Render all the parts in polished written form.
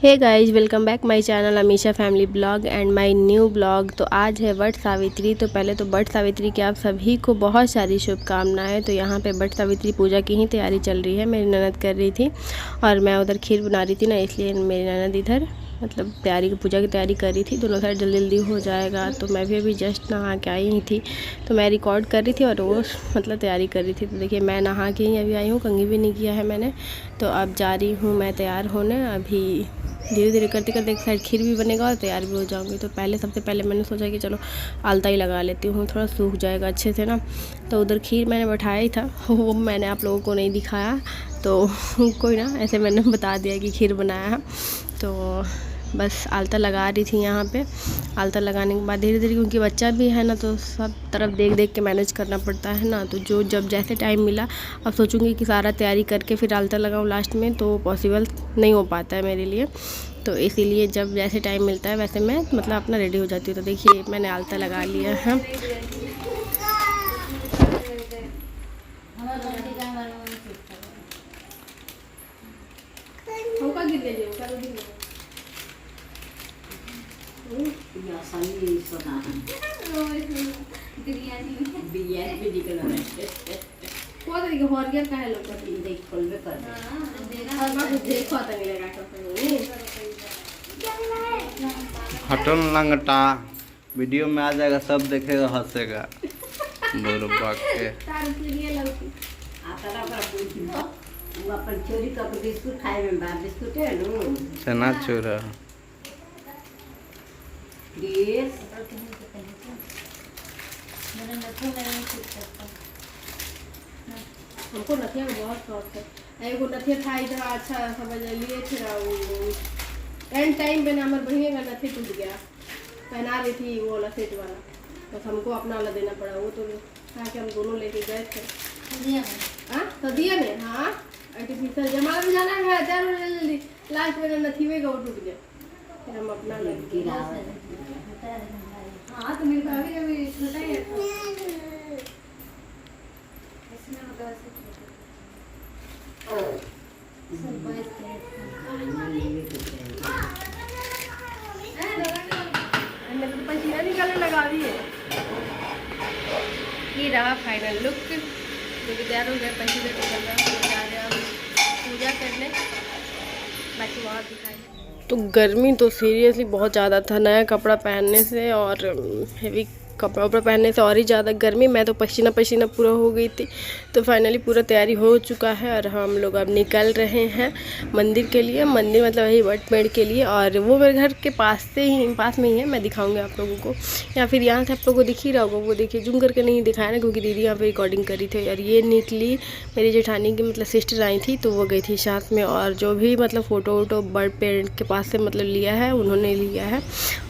Hey guys, welcome back my channel Amisha family blog and my new blog. तो आज है वट सावित्री। तो पहले तो वट सावित्री की आप सभी को बहुत सारी शुभकामनाएं। तो यहाँ पे वट सावित्री पूजा की ही तैयारी चल रही है। मेरी ननद कर रही थी और मैं उधर खीर बना रही थी ना, इसलिए मेरी ननद इधर मतलब पूजा की तैयारी कर रही थी। दोनों साइड जल्दी जल्दी हो जाएगा। तो मैं भी अभी जस्ट नहा के आई ही थी, तो मैं रिकॉर्ड कर रही थी और वो मतलब तैयारी कर रही थी। तो देखिए मैं नहा के ही अभी आई हूँ, कंघी भी नहीं किया है मैंने। तो अब जा रही हूँ मैं तैयार होने। अभी धीरे धीरे करते करते एक साइड खीर भी बनेगा और तैयार भी हो जाऊंगी। तो सबसे पहले मैंने सोचा कि चलो आलता ही लगा लेती हूँ, थोड़ा सूख जाएगा अच्छे से ना। तो उधर खीर मैंने बैठाया ही था, वो मैंने आप लोगों को नहीं दिखाया। तो कोई ना, ऐसे मैंने बता दिया कि खीर बनाया है। तो बस आलता लगा रही थी यहाँ पे। आलता लगाने के बाद धीरे धीरे, क्योंकि बच्चा भी है ना, तो सब तरफ देख देख के मैनेज करना पड़ता है ना। तो जब जैसे टाइम मिला, अब सोचूंगी कि सारा तैयारी करके फिर आलता लगाऊँ लास्ट में, तो पॉसिबल नहीं हो पाता है मेरे लिए। तो इसीलिए जब जैसे टाइम मिलता है वैसे मैं मतलब अपना रेडी हो जाती हूँ। तो देखिए मैंने आलता लगा लिया है। हटन लंगटा वीडियो में आ जाएगा, सब देखेगा हंसेगा। चना चूरा हमको नथिया में बहुत शौक है। एगो नथिया था इधर, अच्छा समझ लिए थे एंड टाइम पे ना हमारे बहन का नथिया टूट गया, पहना रही थी वो वाला सेट वाला, बस हमको अपना वाला देना पड़ा। वो तो था कि हम दोनों लेके गए थे सदिया में। हाँ आर्टिफिशियल जमा में जाना है, जल्दी लास्ट में नथिया का वो टूट गया, फिर हम अपना लेके। हाँ तो मेरी भाभी अभी छोटा ही है। पसीना निकालने लगा दिए। ये रहा फाइनल लुक, जो कि तैयार हो गया। पसीना निकल रहा, पूजा करने बाकी वहाँ दिखाई। तो गर्मी तो सीरियसली बहुत ज़्यादा था, नया कपड़ा पहनने से और हेवी कपड़ा वपड़ा पहनने से और ही ज़्यादा गर्मी। मैं तो पसीना पसीना पूरा हो गई थी। तो फाइनली पूरा तैयारी हो चुका है और हम लोग अब निकल रहे हैं मंदिर के लिए। मंदिर मतलब वही वट पेड़ के लिए, और वो मेरे घर के पास में ही है। मैं दिखाऊंगी आप लोगों को, या फिर यहाँ से आप लोगों को दिख ही रहा होगा। वो देखिए, जूम करके नहीं दिखाया ना, क्योंकि दीदी यहाँ पे रिकॉर्डिंग करी थी। और ये निकली मेरी जेठानी की मतलब सिस्टर आई थी, तो वो गई थी साथ में। और जो भी मतलब फ़ोटो वोटो बड़ पेड़ के पास से मतलब लिया है, उन्होंने लिया है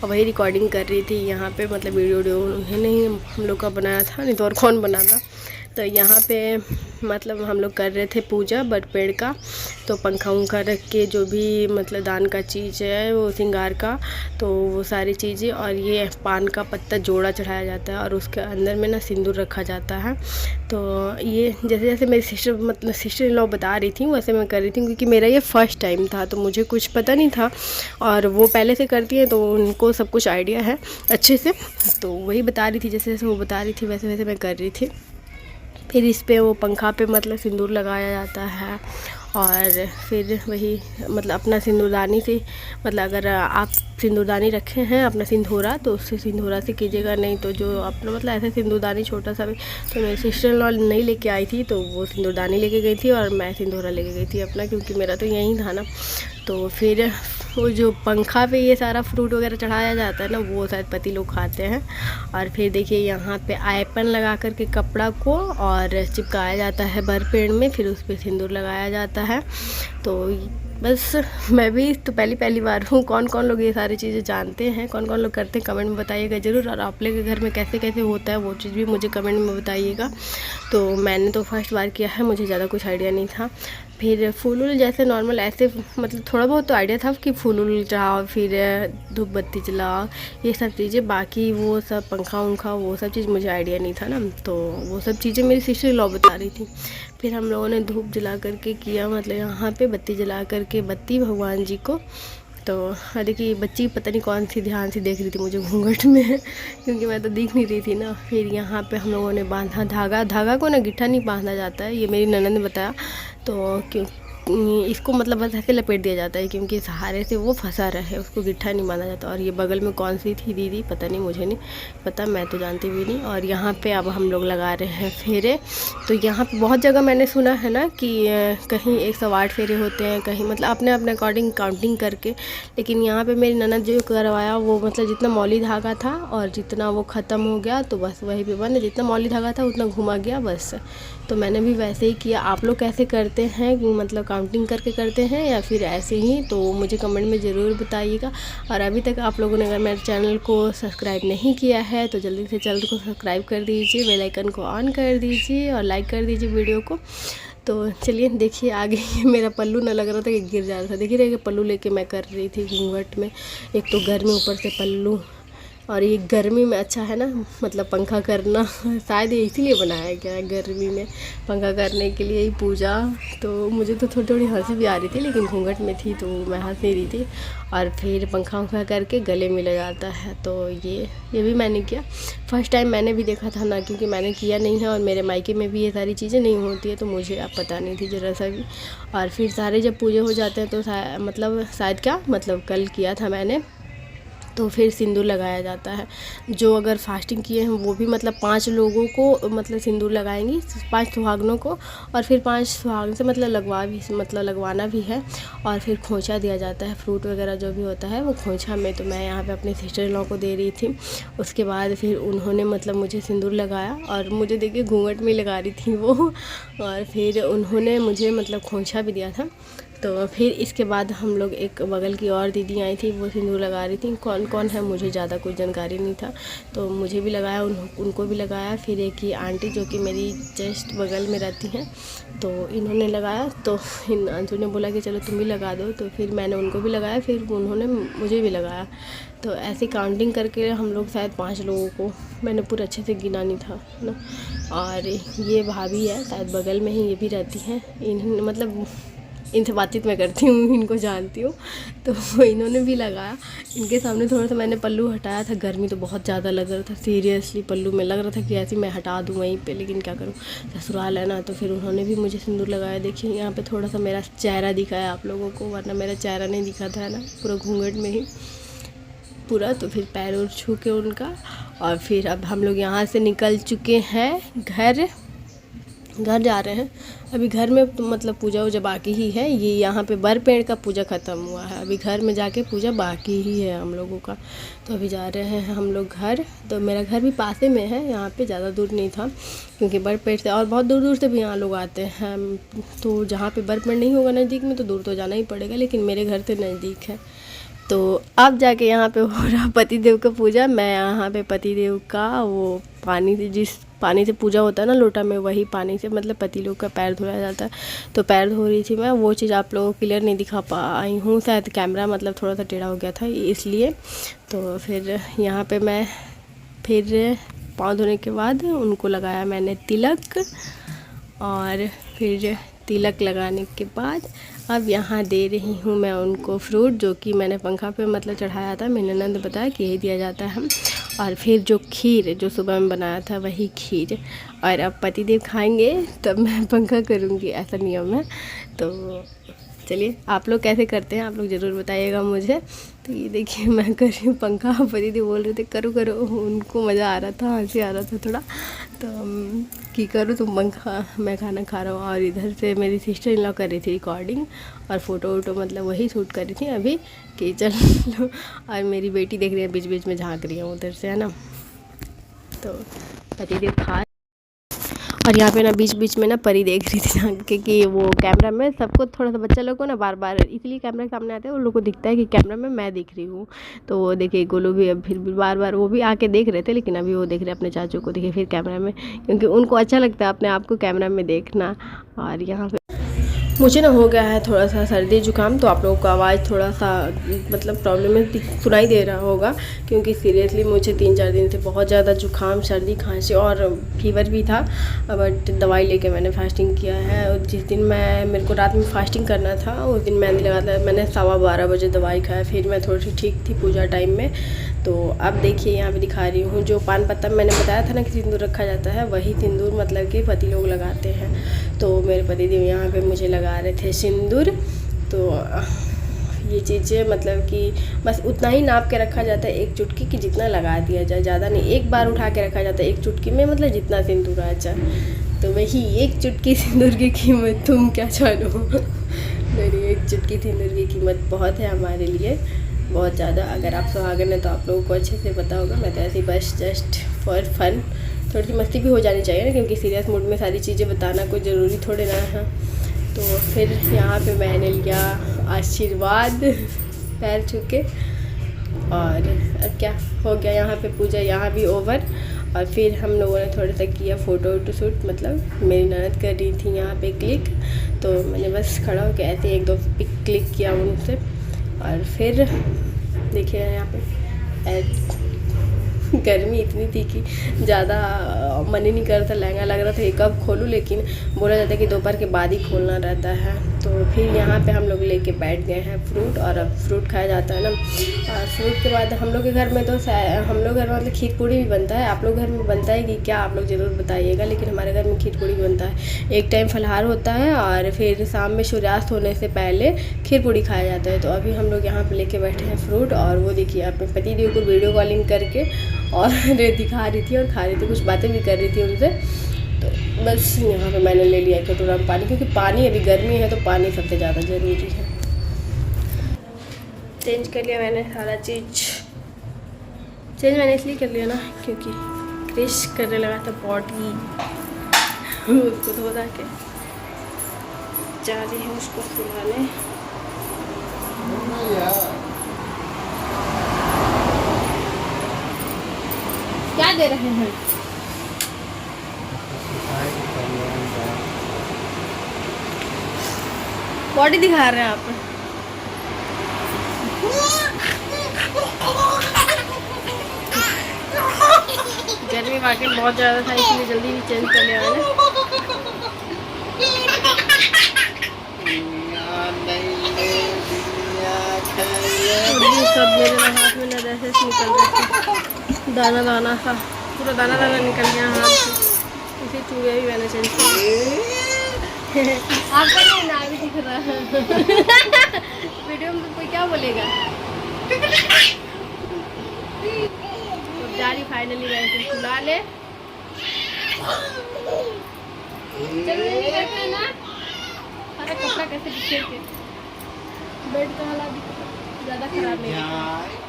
और वही रिकॉर्डिंग कर रही थी यहाँ पे। मतलब वीडियो उन्होंने ही हम लोग का बनाया था, नहीं तो और कौन बनाता। तो यहाँ पे मतलब हम लोग कर रहे थे पूजा बट पेड़ का। तो पंखा उंखा रख के, जो भी मतलब दान का चीज़ है, वो श्रृंगार का, तो वो सारी चीज़ें। और ये पान का पत्ता जोड़ा चढ़ाया जाता है और उसके अंदर में ना सिंदूर रखा जाता है। तो ये जैसे जैसे मेरी सिस्टर इन लॉ बता रही थी, वैसे मैं कर रही थी, क्योंकि मेरा ये फर्स्ट टाइम था, तो मुझे कुछ पता नहीं था। और वो पहले से करती है, तो उनको सब कुछ आइडिया है अच्छे से। तो वही बता रही थी, जैसे जैसे वो बता रही थी वैसे वैसे मैं कर रही थी। फिर इस पे वो पंखा पे मतलब सिंदूर लगाया जाता है। और फिर वही मतलब अपना सिंदूरदानी से, मतलब अगर आप सिंदूरदानी रखे हैं अपना सिंदूरा, तो उससे सिंदूरा से कीजिएगा, नहीं तो जो अपना मतलब ऐसे सिंदूरदानी छोटा सा भी। तो मेरी सिस्टर इन लॉ नहीं लेके आई थी, तो वो सिंदूरदानी लेके गई थी और मैं सिंदूरा लेके गई थी अपना, क्योंकि मेरा तो यहीं था ना। तो फिर वो जो पंखा पे ये सारा फ्रूट वगैरह चढ़ाया जाता है ना, वो शायद पति लोग खाते हैं। और फिर देखिए यहाँ पे आयपन लगा करके कपड़ा को और चिपकाया जाता है भर पेड़ में, फिर उस पर सिंदूर लगाया जाता है। तो बस मैं भी तो पहली बार हूँ। कौन कौन लोग ये सारी चीज़ें जानते हैं, कौन कौन लोग करते हैं, कमेंट में बताइएगा ज़रूर। और आप लोग के घर में कैसे कैसे होता है, वो चीज़ भी मुझे कमेंट में बताइएगा। तो मैंने तो फर्स्ट बार किया है, मुझे ज़्यादा कुछ आइडिया नहीं था। फिर फूल वूल जैसे नॉर्मल ऐसे मतलब थोड़ा बहुत तो आइडिया था कि फूल वूल चढ़ाओ, फिर धूप बत्ती जलाओ, ये सब चीज़ें। बाकी वो सब पंखा उंखा वो सब चीज़ मुझे आइडिया नहीं था ना, तो वो सब चीज़ें मेरी सिस्टर लॉ बता रही थी। फिर हम लोगों ने धूप जला करके किया, मतलब यहाँ पे बत्ती जला करके, बत्ती भगवान जी को तो देखिए बच्ची पता नहीं कौन सी ध्यान से देख रही थी मुझे घूंघट में क्योंकि मैं तो दिख नहीं रही थी ना। फिर यहाँ पे हम लोगों ने बांधा धागा को ना गिट्ठा नहीं बांधा जाता है, ये मेरी ननद ने बताया। तो क्यों इसको मतलब बस ऐसे लपेट दिया जाता है क्योंकि सहारे से वो फंसा रहे, उसको गिट्ठा नहीं बांधा जाता। और ये बगल में कौन सी थी दीदी पता नहीं, मुझे नहीं पता, मैं तो जानती भी नहीं। और यहाँ पे अब हम लोग लगा रहे हैं फेरे। तो यहाँ पे बहुत जगह मैंने सुना है ना कि कहीं 108 फेरे होते हैं, कहीं मतलब अपने अपने अकॉर्डिंग काउंटिंग करके। लेकिन यहाँ पे मेरी ननद जो करवाया वो मतलब जितना मौली धागा था और जितना वो ख़त्म हो गया तो बस वहीं पे बंद, जितना मौली धागा था उतना घुमा गया बस। तो मैंने भी वैसे ही किया। आप लोग कैसे करते हैं, मतलब काउंटिंग करके करते हैं या फिर ऐसे ही, तो मुझे कमेंट में ज़रूर बताइएगा। और अभी तक आप लोगों ने अगर मेरे चैनल को सब्सक्राइब नहीं किया है तो जल्दी से चैनल को सब्सक्राइब कर दीजिए, बेल आइकन को ऑन कर दीजिए और लाइक कर दीजिए वीडियो को। तो चलिए देखिए आगे मेरा पल्लू ना लग रहा था कि गिर जा रहा था। देखिए रहिए पल्लू लेके मैं कर रही थी घूंघट में। एक तो गर्मी ऊपर से पल्लू, और ये गर्मी में अच्छा है ना, मतलब पंखा करना शायद ये इसीलिए बनाया गया है गर्मी में पंखा करने के लिए ही पूजा। तो मुझे तो थोड़ी थोड़ी हंसी भी आ रही थी लेकिन घूंघट में थी तो मैं हंस नहीं रही थी। और फिर पंखा करके गले में लगा जाता है। तो ये भी मैंने किया। फर्स्ट टाइम मैंने भी देखा था ना, क्योंकि मैंने किया नहीं है और मेरे मायके में भी ये सारी चीज़ें नहीं होती है तो मुझे अब पता नहीं थी ज़रा सा भी। और फिर सारे जब पूजे हो जाते हैं तो शायद क्या मतलब कल किया था मैंने, तो फिर सिंदूर लगाया जाता है। जो अगर फास्टिंग किए हैं वो भी मतलब 5 लोगों को मतलब सिंदूर लगाएंगी, 5 सुहागनों को। और फिर 5 सुहागन से मतलब लगवाना भी है। और फिर खोंचा दिया जाता है, फ्रूट वगैरह जो भी होता है वो खोंचा में। तो मैं यहाँ पे अपने सिस्टर इन लॉ को दे रही थी। उसके बाद फिर उन्होंने मतलब मुझे सिंदूर लगाया और मुझे देखिए घूंघट में लगा रही थी वो। और फिर उन्होंने मुझे मतलब खोंचा भी दिया था। तो फिर इसके बाद हम लोग, एक बगल की और दीदी आई थी वो सिंदूर लगा रही थी। कौन कौन है मुझे ज़्यादा कुछ जानकारी नहीं था, तो मुझे भी लगाया, उनको भी लगाया। फिर एक ही आंटी जो कि मेरी जस्ट बगल में रहती हैं तो इन्होंने लगाया। तो इन आंटी ने बोला कि चलो तुम भी लगा दो, तो फिर मैंने उनको भी लगाया, फिर उन्होंने मुझे भी लगाया। तो ऐसे काउंटिंग करके हम लोग शायद 5 लोगों को, मैंने पूरा अच्छे से गिना नहीं था ना। और ये भाभी है शायद बगल में ही, ये भी रहती हैं। मतलब इनसे बातचीत मैं करती हूँ, इनको जानती हूँ। तो इन्होंने भी लगाया। इनके सामने थोड़ा सा मैंने पल्लू हटाया था, गर्मी तो बहुत ज़्यादा लग रहा था सीरियसली। पल्लू में लग रहा था कि ऐसे मैं हटा दूँ वहीं पे, लेकिन क्या करूँ ससुराल है ना। तो फिर उन्होंने भी मुझे सिंदूर लगाया। देखिए यहाँ पे थोड़ा सा मेरा चेहरा दिखा है आप लोगों को, वरना मेरा चेहरा नहीं दिखा था ना, पूरा घूंघट में ही पूरा। तो फिर पैर और छू के उनका। और फिर अब हम लोग यहाँ से निकल चुके हैं, घर जा रहे हैं। अभी घर में तो मतलब पूजा वूजा बाकी ही है। ये यहाँ पे बर पेड़ का पूजा ख़त्म हुआ है, अभी घर में जाके पूजा बाकी ही है हम लोगों का। तो अभी जा रहे हैं हम लोग घर। तो मेरा घर भी पासे में है, यहाँ पे ज़्यादा दूर नहीं था क्योंकि बर पेड़ से और बहुत दूर दूर से भी यहाँ लोग आते हैं। तो जहाँ पे बर पेड़ नहीं होगा नज़दीक में तो दूर तो जाना ही पड़ेगा, लेकिन मेरे घर से नज़दीक है। तो अब जाके यहाँ पे हो रहा पतिदेव का पूजा। मैं यहाँ पे पतिदेव का वो पानी से, जिस पानी से पूजा होता है ना लोटा में, वही पानी से मतलब पति लोग का पैर धोया जाता है। तो पैर धो रही थी मैं, वो चीज़ आप लोगों को क्लियर नहीं दिखा पाई हूँ, शायद कैमरा मतलब थोड़ा सा टेढ़ा हो गया था इसलिए। तो फिर यहाँ पे मैं फिर पाँव धोने के बाद उनको लगाया मैंने तिलक। और फिर तिलक लगाने के बाद अब यहाँ दे रही हूँ मैं उनको फ्रूट, जो कि मैंने पंखा पे मतलब चढ़ाया था। मेरी ननद ने बताया कि यही दिया जाता है। और फिर जो खीर जो सुबह में बनाया था वही खीर। और अब पतिदेव खाएंगे तब मैं पंखा करूँगी, ऐसा नियम है। तो चलिए आप लोग कैसे करते हैं आप लोग ज़रूर बताइएगा मुझे। तो ये देखिए मैं कर रही हूँ पंखा, पतिदेव बोल रहे थे करो करो, उनको मज़ा आ रहा था, हंसी आ रहा था थोड़ा। तो कि करो तुम पंखा, मैं खाना खा रहा हूँ। और इधर से मेरी सिस्टर इन लॉ कर रही थी रिकॉर्डिंग और फ़ोटो वोटो मतलब वही शूट कर रही थी अभी कि चलो। और मेरी बेटी देख रही है, बीच बीच में झाँक रही है उधर से, है ना। तो पतिदेव खा, और यहाँ पे ना बीच बीच में ना परी देख रही थी झाँक के कि वो कैमरा में सबको, थोड़ा सा बच्चा लोग को ना बार बार इसलिए कैमरा के सामने आते हैं, उन लोग को दिखता है कि कैमरा में मैं दिख रही हूँ। तो वो देखिए गोलू भी अब फिर भी बार बार वो भी आके देख रहे थे, लेकिन अभी वो देख रहे अपने चाचू को, देखिए फिर कैमरा में, क्योंकि उनको अच्छा लगता है अपने आप को कैमरा में देखना। और यहाँ पे मुझे ना हो गया है थोड़ा सा सर्दी जुकाम, तो आप लोगों को आवाज़ थोड़ा सा मतलब प्रॉब्लम में सुनाई दे रहा होगा, क्योंकि सीरियसली मुझे 3-4 दिन से बहुत ज़्यादा जुकाम, सर्दी, खांसी और फीवर भी था। बट दवाई लेके मैंने फास्टिंग किया है। और जिस दिन मेरे को रात में फास्टिंग करना था, उस दिन मेहंदी लगाता मैंने 12:15 बजे दवाई खाया। फिर मैं थोड़ी सी ठीक थी पूजा टाइम में। तो अब देखिए यहाँ पे दिखा रही हूँ, जो पान पत्ता मैंने बताया था ना कि सिंदूर रखा जाता है, वही सिंदूर मतलब कि पति लोग लगाते हैं। तो मेरे पति देव यहाँ पे मुझे लगा रहे थे सिंदूर। तो ये चीज़ें मतलब कि बस उतना ही नाप के रखा जाता है, एक चुटकी की जितना लगा दिया जाए, ज़्यादा नहीं। एक बार उठा के रखा जाता है एक चुटकी में, मतलब जितना सिंदूर आ जाए। तो वही एक चुटकी सिंदूर की कीमत तुम क्या जानो। मेरी एक चुटकी सिंदूर की कीमत बहुत है हमारे लिए, बहुत ज़्यादा। अगर आप सुहागन हैं तो आप लोगों को अच्छे से पता होगा। मैं तो ऐसे ही बस जस्ट फॉर फन, थोड़ी सी मस्ती भी हो जानी चाहिए ना, क्योंकि सीरियस मूड में सारी चीज़ें बताना कोई ज़रूरी थोड़े ना है। तो फिर यहाँ पे मैंने लिया आशीर्वाद पैर छू के, और अब क्या हो गया, यहाँ पे पूजा यहाँ भी ओवर। और फिर हम लोगों ने थोड़ा सा किया फ़ोटो शूट, मतलब मेरी ननद कर रही थी यहाँ पे क्लिक, तो मैंने बस खड़ा होकर ऐसे 1-2 पिक क्लिक किया उनसे। और फिर देखिए यहाँ पे गर्मी इतनी थी कि ज़्यादा मन ही नहीं कर रहा था, लहंगा लग रहा था कि कब खोलूँ, लेकिन बोला जाता है कि दोपहर के बाद ही खोलना रहता है। तो फिर यहाँ पे हम लोग लेके बैठ गए हैं फ्रूट, और अब फ्रूट खाया जाता है ना। और फ्रूट के बाद हम लोग के घर में तो हम लोग घर में मतलब खीर पूड़ी भी बनता है। आप लोग घर में बनता है कि क्या, आप लोग ज़रूर बताइएगा। लेकिन हमारे घर में खीर पूड़ी बनता है, एक टाइम फलहार होता है और फिर शाम में सूर्यास्त होने से पहले खीर पूड़ी खाया जाता है। तो अभी हम लोग यहाँ पे लेके बैठे हैं फ्रूट, और वो देखिए अपने पति देव को वीडियो कॉलिंग करके और दिखा रही थी और खा रही थी, कुछ बातें भी कर रही थी उनसे। तो बस यहाँ पे मैंने ले लिया कटोरा में पानी, क्योंकि पानी अभी गर्मी है तो पानी सबसे ज़्यादा ज़रूरी है। चेंज कर लिया मैंने सारा चीज़। चेंज मैंने इसलिए कर लिया ना क्योंकि क्रिश करने लगा था बॉडी, उसको धो धा के जा रही है उसको सुलाने। क्या दे रहे हैं? बॉडी दिखा रहे हैं आप। गर्मी वाकई बहुत ज़्यादा था, इसलिए जल्दी भी चेंज कर लिया मैंने। सब मेरे हाथ में नजर से निकल रहे थे, दाना दाना सा, पूरा दाना दाना निकल गया हाथ से। इसी चूड़िया भी मैंने चेंज किया। आपका ना भी दिख रहा है। वीडियो में कोई क्या बोलेगा। तो जारी फाइनली वैसे सुला ले। चलो ना, सारा कपड़ा कैसे बिखेर के, बेड का हालात ज़्यादा खराब नहीं है।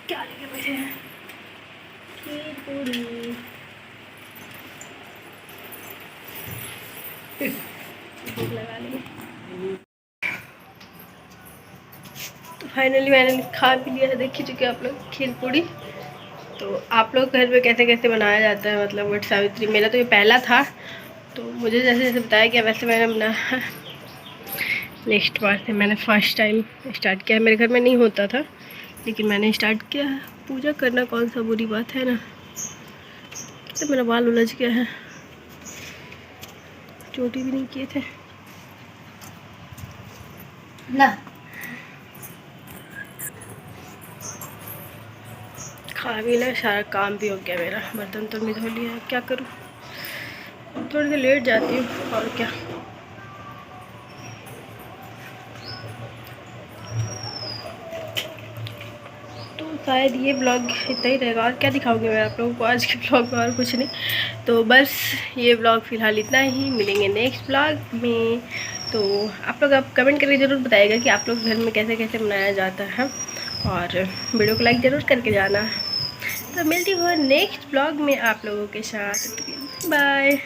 क्या लेके बैठे हैं? खीर पूड़ी। लगा लेंगे। तो फाइनली मैंने खा भी लिया है, देख ही चुके आप लोग खीर पूड़ी। तो आप लोग घर में कैसे कैसे बनाया जाता है, मतलब वट सावित्री, मेरा तो ये पहला था, तो मुझे जैसे जैसे बताया गया वैसे मैंने बनाया। नेक्स्ट बार से मैंने फर्स्ट टाइम स्टार्ट किया है, मेरे घर में नहीं होता था लेकिन मैंने स्टार्ट किया है। पूजा करना कौन सा बुरी बात है ना। तो मेरा बाल उलझ गया है, चोटी भी नहीं किए थे ना। खा भी ना, सारा काम भी हो गया मेरा, बर्तन तो मैं धो लिया, क्या करूँ, थोड़ी देर लेट जाती हूँ और क्या। तो शायद ये ब्लॉग इतना ही रहेगा, और क्या दिखाऊंगी मैं आप लोगों को आज के ब्लॉग में, और कुछ नहीं। तो बस ये ब्लॉग फ़िलहाल इतना ही, मिलेंगे नेक्स्ट ब्लॉग में। तो आप लोग अब कमेंट करके ज़रूर बताइएगा कि आप लोग घर में कैसे कैसे बनाया जाता है, और वीडियो को लाइक ज़रूर करके जाना। तो मिलती हूँ नेक्स्ट ब्लॉग में आप लोगों के साथ। बाय।